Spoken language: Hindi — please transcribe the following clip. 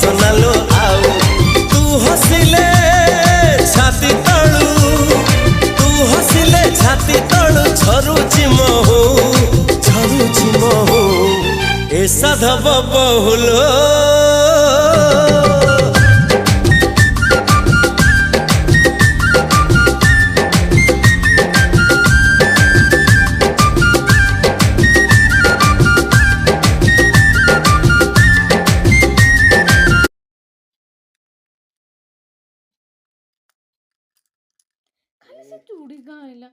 सोनालो आउ तू हसिले छाती तळू तू हसिले छाती तळू झरुची महू ए साधव बहुलो खाली से चूड़ी कहाँ आइला